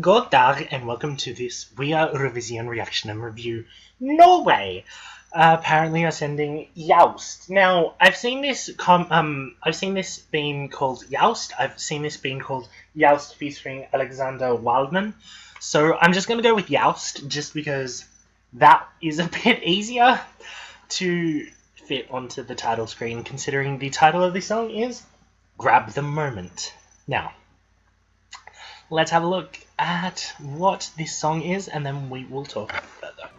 God dag, and welcome to this We Are Eurovision reaction and review. Norway apparently are sending JOWST. Now, I've seen this being called JOWST. I've seen this being called JOWST featuring Alexander Waldman. So I'm just gonna go with JOWST just because that is a bit easier to fit onto the title screen, considering the title of this song is Grab the Moment. Now, let's have a look at what this song is, and then we will talk further.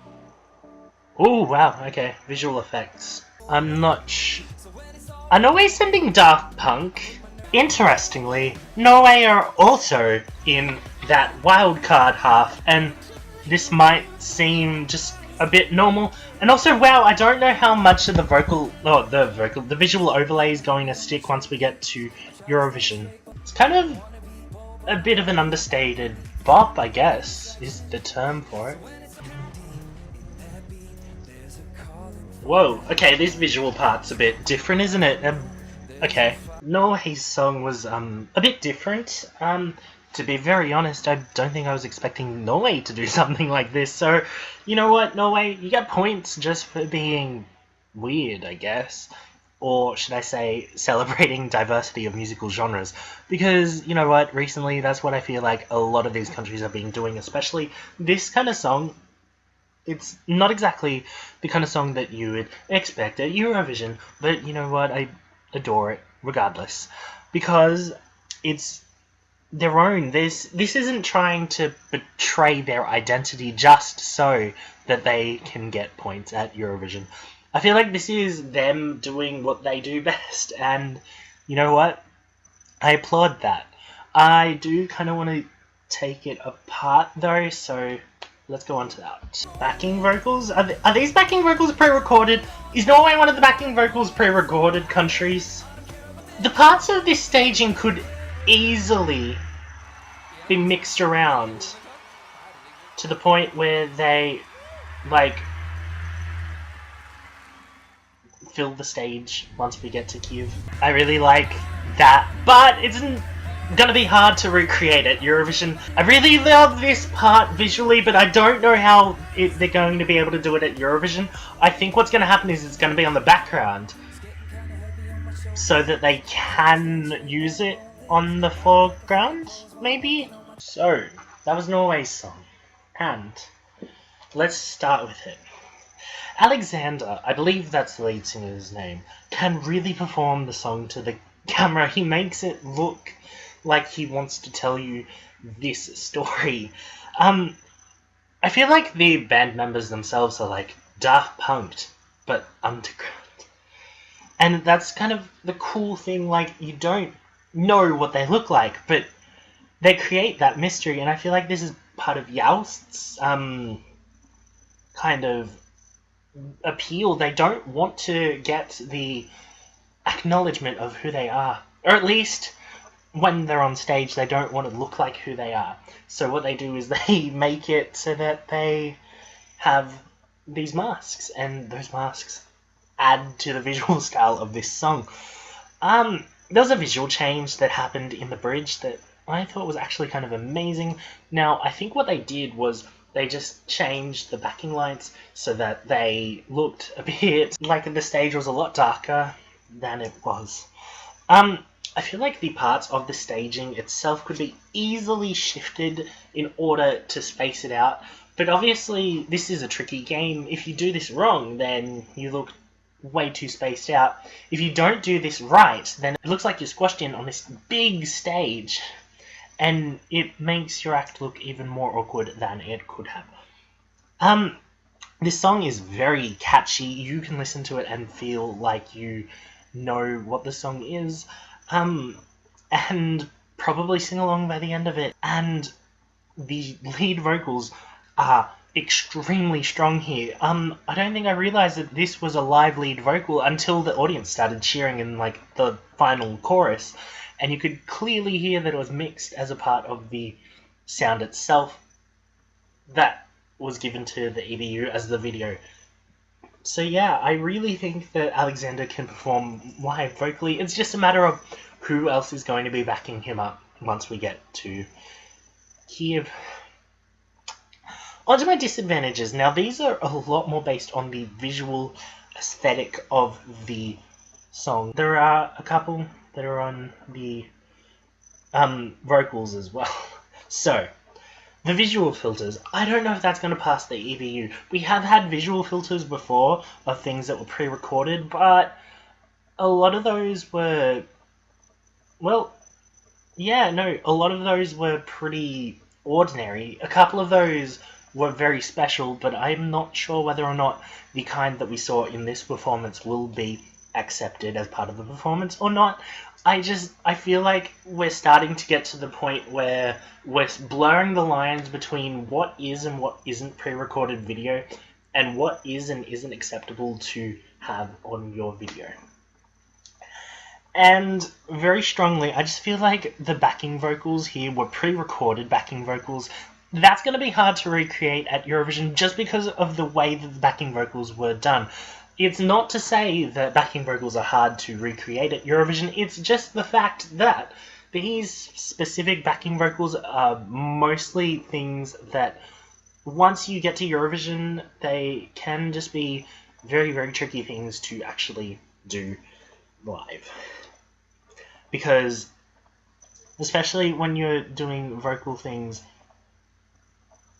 Oh, wow, okay, visual effects. I'm not Are Norway sending Daft Punk? Interestingly, Norway are also in that wildcard half, and this might seem just a bit normal. And also, wow, I don't know how much of the visual overlay is going to stick once we get to Eurovision. It's kind of a bit of an understated bop, I guess, is the term for it. Whoa, okay, this visual part's a bit different, isn't it? Okay, Norway's song was a bit different. To be very honest, I don't think I was expecting Norway to do something like this, so you know what, Norway, you get points just for being weird, I guess. Or should I say, celebrating diversity of musical genres. Because, you know what, recently that's what I feel like a lot of these countries have been doing, especially this kind of song. It's not exactly the kind of song that you would expect at Eurovision, but you know what, I adore it regardless. Because it's their own. This isn't trying to betray their identity just so that they can get points at Eurovision. I feel like this is them doing what they do best, and you know what? I applaud that. I do kind of want to take it apart though, so let's go on to that. Backing vocals? Are these backing vocals pre-recorded? Is Norway one of the backing vocals pre-recorded countries? The parts of this staging could easily be mixed around to the point where they, like, fill the stage once we get to Kyiv. I really like that, but it's gonna be hard to recreate at Eurovision. I really love this part visually, but I don't know how they're going to be able to do it at Eurovision. I think what's gonna happen is it's gonna be on the background so that they can use it on the foreground, maybe? So, that was Norway's song, and let's start with it. Alexander, I believe that's the lead singer's name, can really perform the song to the camera. He makes it look like he wants to tell you this story. I feel like the band members themselves are like Daft Punk'd, but underground. And that's kind of the cool thing, like, you don't know what they look like, but they create that mystery, and I feel like this is part of JOWST's kind of appeal. They don't want to get the acknowledgement of who they are, or at least when they're on stage they don't want to look like who they are. So what they do is they make it so that they have these masks, and those masks add to the visual style of this song. There was a visual change that happened in the bridge that I thought was actually kind of amazing. Now, I think what they did was they just changed the backing lights so that they looked a bit like the stage was a lot darker than it was. I feel like the parts of the staging itself could be easily shifted in order to space it out, but obviously this is a tricky game. If you do this wrong, then you look way too spaced out. If you don't do this right, then it looks like you're squashed in on this big stage, and it makes your act look even more awkward than it could have. This song is very catchy. You can listen to it and feel like you know what the song is, and probably sing along by the end of it. And the lead vocals are extremely strong here. I don't think I realized that this was a live lead vocal until the audience started cheering in, like, the final chorus, and you could clearly hear that it was mixed as a part of the sound itself that was given to the EBU as the video. So yeah, I really think that Alexander can perform live vocally. It's just a matter of who else is going to be backing him up once we get to Kyiv. On to my disadvantages. Now, these are a lot more based on the visual aesthetic of the song. There are a couple that are on the vocals as well. So, the visual filters. I don't know if that's going to pass the EBU. We have had visual filters before of things that were pre-recorded, but a lot of those were, well, yeah, no, a lot of those were pretty ordinary. A couple of those were very special, but I'm not sure whether or not the kind that we saw in this performance will be accepted as part of the performance or not. I feel like we're starting to get to the point where we're blurring the lines between what is and what isn't pre-recorded video, and what is and isn't acceptable to have on your video. And very strongly, I just feel like the backing vocals here were pre-recorded backing vocals. That's going to be hard to recreate at Eurovision just because of the way that the backing vocals were done. It's not to say that backing vocals are hard to recreate at Eurovision, it's just the fact that these specific backing vocals are mostly things that once you get to Eurovision, they can just be very, very tricky things to actually do live. Because, especially when you're doing vocal things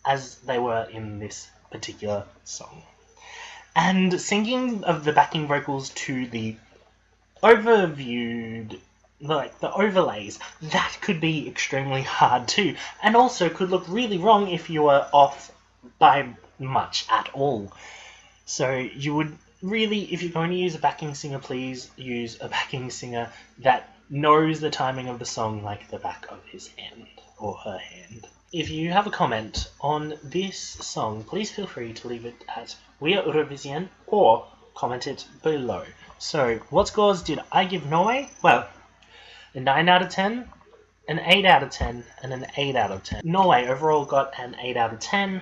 as they were in this particular song. And singing of the backing vocals to the overviewed, like the overlays, that could be extremely hard too, and also could look really wrong if you were off by much at all. So you would really, if you're going to use a backing singer, please use a backing singer that knows the timing of the song like the back of his hand or her hand. If you have a comment on this song, please feel free to leave it at We Are Eurovision or comment it below. So, what scores did I give Norway? Well, a 9 out of 10, an 8 out of 10, and an 8 out of 10. Norway overall got an 8 out of 10.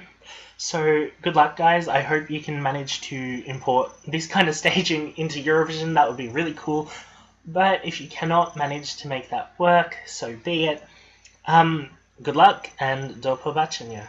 So, good luck guys. I hope you can manage to import this kind of staging into Eurovision. That would be really cool. But if you cannot manage to make that work, so be it. Good luck and do pobacenia.